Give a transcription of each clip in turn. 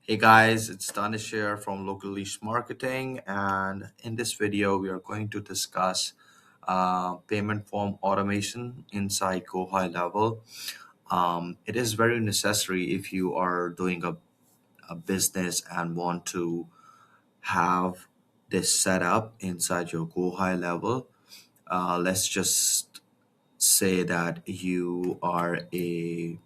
Hey guys, it's Danish here from Local Leash Marketing, and in this video, we are going to discuss payment form automation inside GoHighLevel. It is very necessary if you are doing a business and want to have this set up inside your GoHighLevel. Let's just say that you are a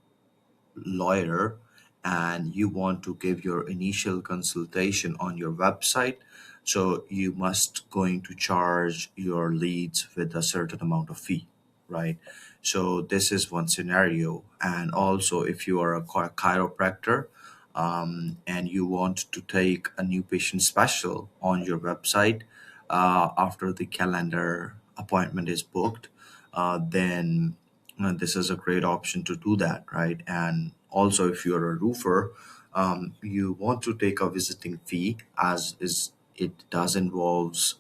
lawyer and you want to give your initial consultation on your website, so you must going to charge your leads with a certain amount of fee, right? So this is one scenario. And also, if you are a chiropractor, and you want to take a new patient special on your website after the calendar appointment is booked, then this is a great option to do that, right? And also, if you're a roofer, you want to take a visiting fee, as is it does involves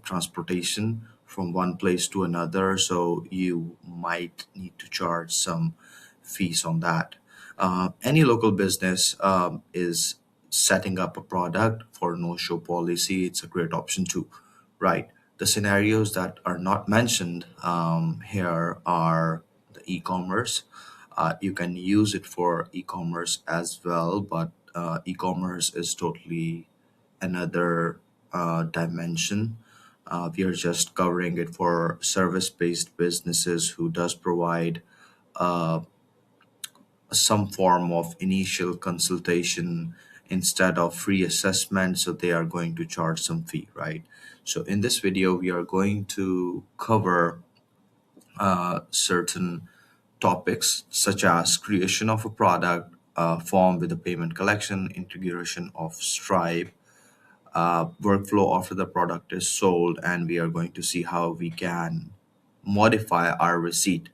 transportation from one place to another, so you might need to charge some fees on that. Any local business is setting up a product for no show policy. It's a great option too, right? The scenarios that are not mentioned here are the e-commerce. You can use it for e-commerce as well, but e-commerce is totally another dimension. We are just covering it for service-based businesses who does provide uh, some form of initial consultation instead of free assessment, so they are going to charge some fee, right? So in this video, we are going to cover certain topics such as creation of a product form with a payment collection, integration of Stripe, workflow after the product is sold, and we are going to see how we can modify our receipt.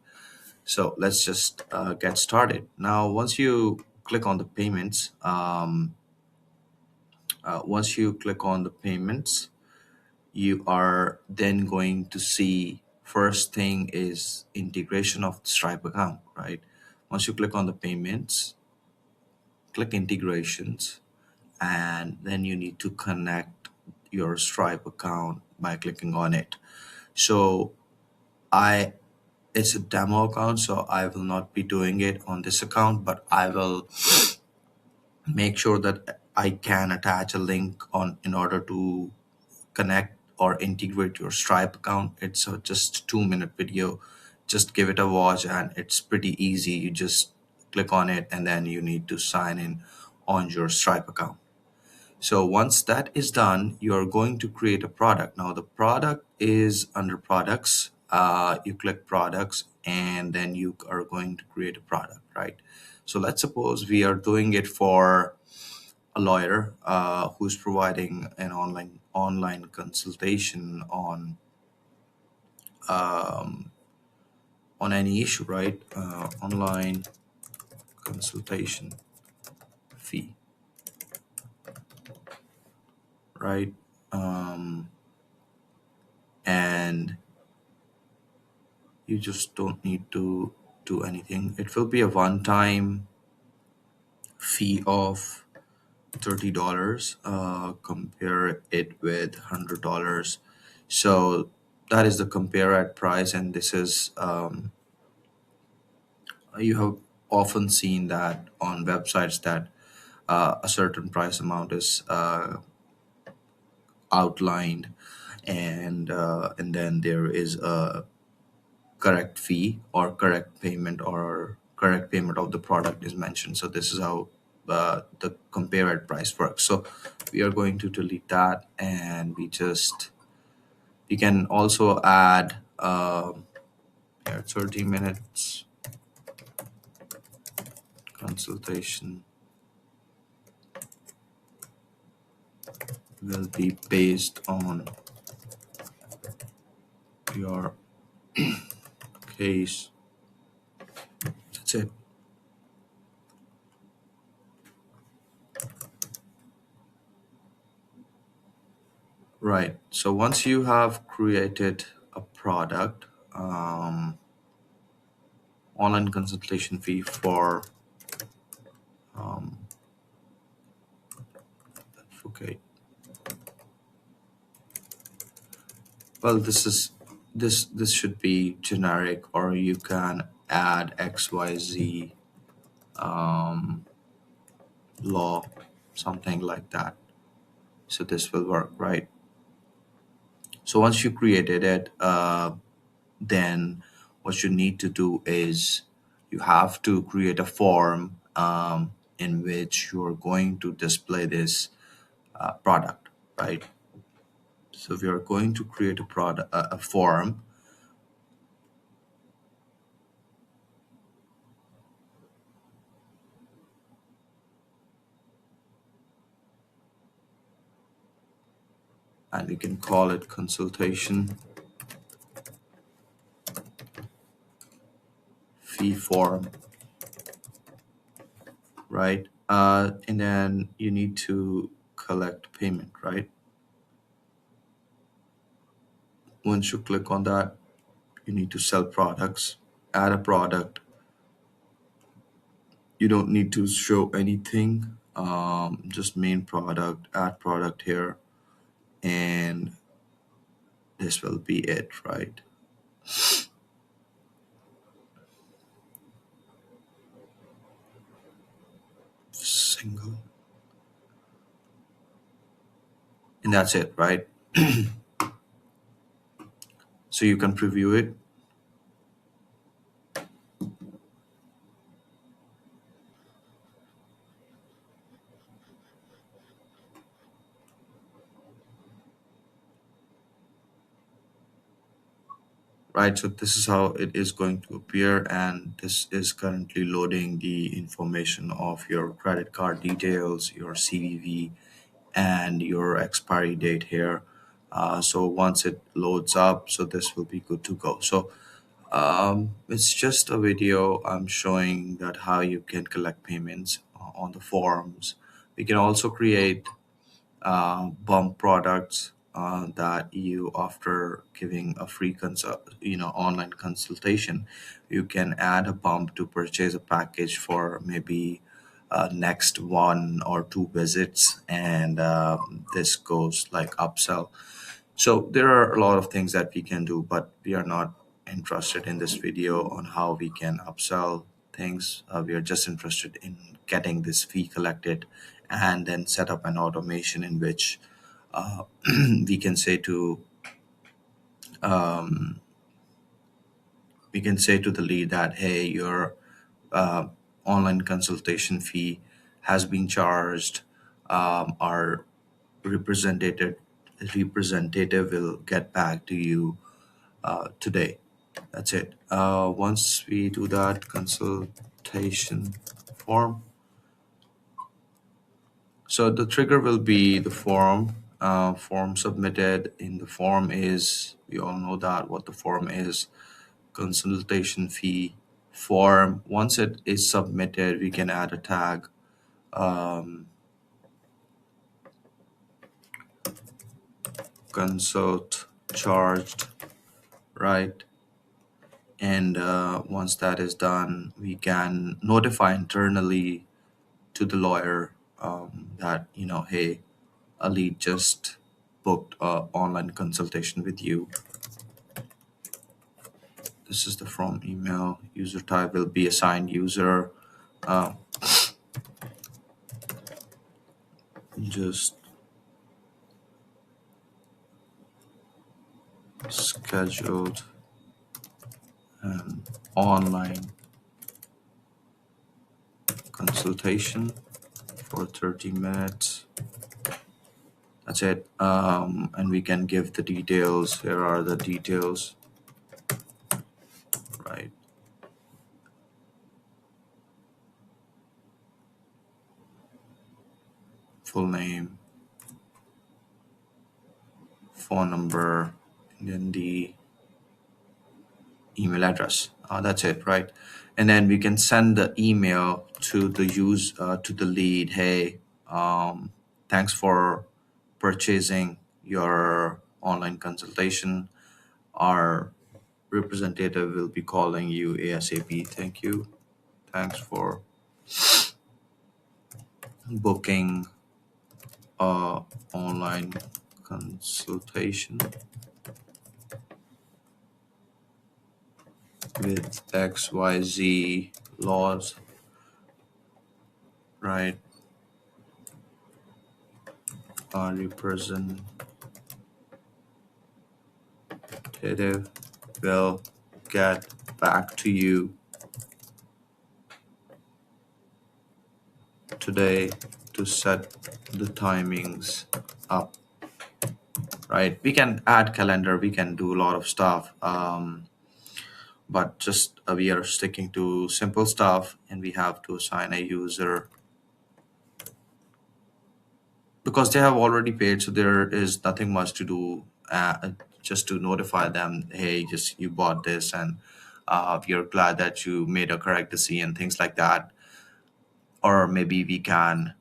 So let's just get started. Now, once you click on the payments, you are then going to see first thing is integration of the Stripe account, right? Once you click on the payments, click integrations, and then you need to connect your Stripe account by clicking on it. So I it's a demo account, so I will not be doing it on this account, but I will make sure that I can attach a link on in order to connect or integrate your Stripe account. It's a just 2-minute video. Just give it a watch, and it's pretty easy. You just click on it, and then you need to sign in on your Stripe account. So once that is done, you are going to create a product. Now the product is under products. You click products, and then you are going to create a product, right? So let's suppose we are doing it for a lawyer who's providing an online consultation on any issue, right? Online consultation fee, right? And you just don't need to do anything. It will be a one-time fee of $30. Compare it with $100. So that is the compare at price, and this is you have often seen that on websites that a certain price amount is outlined, and then there is a correct fee or correct payment of the product is mentioned. So this is how the compare at price works. So we are going to delete that, and we can also add here 30 minutes consultation will be based on your case. That's it. Right. So once you have created a product, online consultation fee for Okay. Well, this should be generic, or you can add XYZ um, law, something like that. So this will work, right? So once you created it, then what you need to do is you have to create a form in which you're going to display this product, right? So we are going to create a product, a form, and we can call it consultation fee form, right? And then you need to collect payment, right? Once you click on that, you need to sell products, add a product. You don't need to show anything, just main product, add product here, and this will be it, right? Single. And that's it, right? So you can preview it. Right, so this is how it is going to appear, and this is currently loading the information of your credit card details, your CVV, and your expiry date here. So once it loads up, so this will be good to go. So it's just a video I'm showing that how you can collect payments on the forums. We can also create bump products that you, after giving a free online consultation, you can add a bump to purchase a package for maybe next 1 or 2 visits, and this goes like upsell. So there are a lot of things that we can do, but we are not interested in this video on how we can upsell things. We are just interested in getting this fee collected and then set up an automation in which uh, we can say to um, we can say to the lead that, hey, your uh, online consultation fee has been charged. Our representative representative will get back to you today. That's it. Once we do that consultation form, so the trigger will be the form. Form submitted in the form is, we all know that what the form is, consultation fee form. Once it is submitted, we can add a tag. Consult charged, right? And once that is done, we can notify internally to the lawyer that, hey, a lead just booked a online consultation with you. This is the from email. User type will be assigned user. uh, just scheduled an online consultation for 30 minutes. That's it. And we can give the details. Here are the details, right? Full name, phone number, and then the email address. That's it, right? And then we can send the email to the to the lead. Hey, thanks for purchasing your online consultation. Our representative will be calling you ASAP. Thank you. Thanks for booking uh, online consultation with XYZ laws, right? Representative will get back to you today to set the timings up, right? We can add calendar, we can do a lot of stuff, but just we are sticking to simple stuff, and we have to assign a user because they have already paid, so there is nothing much to do, just to notify them, hey, just you bought this, and we are glad that you made a correct decision, things like that. Or maybe we can,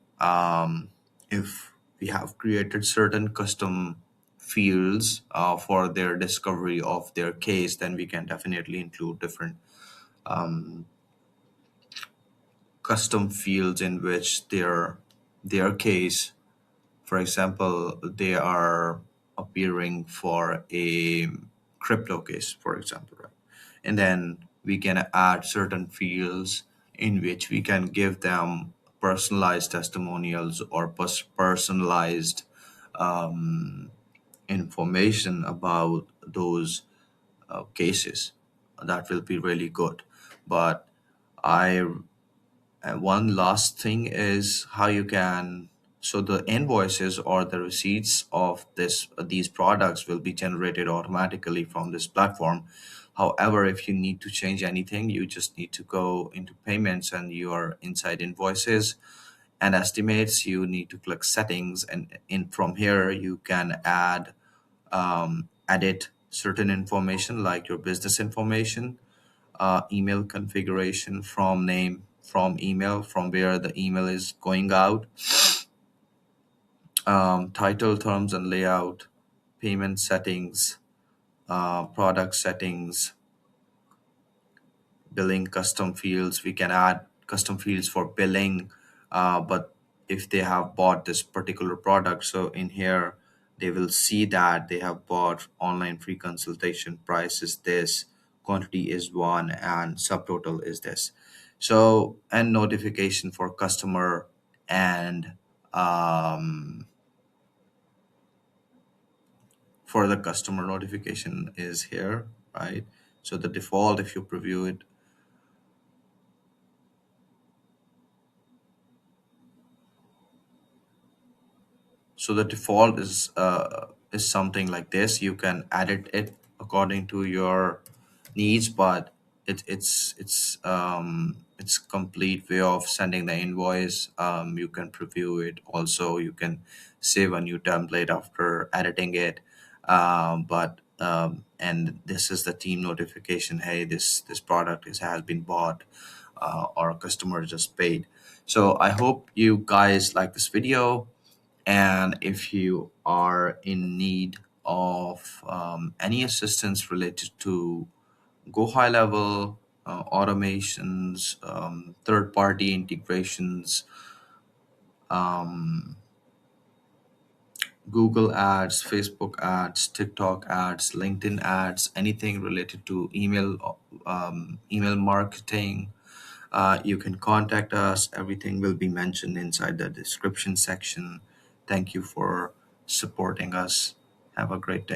if we have created certain custom fields for their discovery of their case, then we can definitely include different custom fields in which their case, for example, they are appearing for a crypto case, for example, right? And then we can add certain fields in which we can give them personalized testimonials or personalized information about those cases. That will be really good. But I and one last thing is how you can, so the invoices or the receipts of these products will be generated automatically from this platform. However, if you need to change anything, you just need to go into payments and you are inside invoices and estimates. You need to click settings, and in from here you can edit certain information like your business information, email configuration, from name, from email, from where the email is going out, title, terms and layout, payment settings, product settings, billing custom fields. We can add custom fields for billing, but if they have bought this particular product, so in here they will see that they have bought online free consultation, price is this, quantity is one, and subtotal is this. So, and notification for customer, and for the customer notification is here, right? So the default, if you preview it, so the default is something like this. You can edit it according to your needs, but it's complete way of sending the invoice. You can preview it also. You can save a new template after editing it. But and this is the team notification. Hey, this product has been bought, or a customer just paid. So I hope you guys like this video, and if you are in need of any assistance related to Go High Level, automations, third party integrations, Google ads, Facebook ads, TikTok ads, LinkedIn ads, anything related to email marketing, you can contact us. Everything will be mentioned inside the description section. Thank you for supporting us. Have a great day.